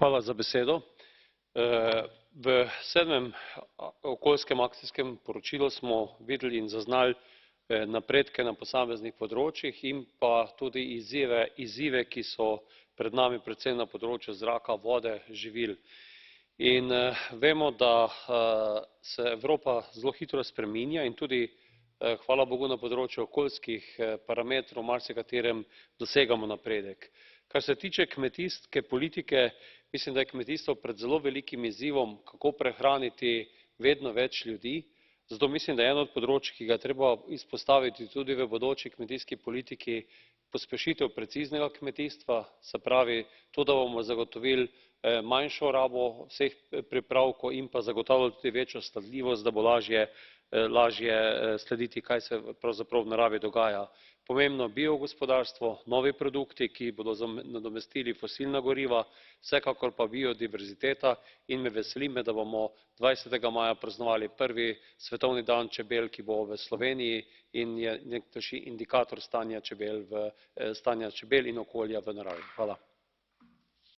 Hvala za besedo. V 7. okoljskem akcijskem poročilu smo videli in zaznali napredke na posameznih področjih in pa tudi izzive, ki so pred nami predvsem na področju zraka, vode, živil. In vemo, da se Evropa zelo hitro spreminja in tudi hvala Bogu na področju okoljskih parametrov marsikaterem dosegamo napredek. Kar se tiče kmetijske politike, mislim, da je kmetijstvo pred zelo velikim izzivom, kako prehraniti vedno več ljudi. Zato mislim, da je eno od področij, ki ga je treba izpostaviti tudi v bodoči kmetijski politiki, pospešitev preciznega kmetijstva, se pravi to, da bomo zagotovili manjšo rabo vseh pripravkov in pa zagotavljali tudi večjo sledljivost, da bo lažje slediti, kaj se pravzaprav v naravi dogaja. Pomembno biogospodarstvo, novi produkti, ki bodo nadomestili fosilna goriva, vsekakor pa biodiverziteta in me veseli, da bomo 20. maja praznovali prvi svetovni dan čebel, ki bo v Sloveniji in je nek indikator stanja čebel in okolja v naravi. Hvala.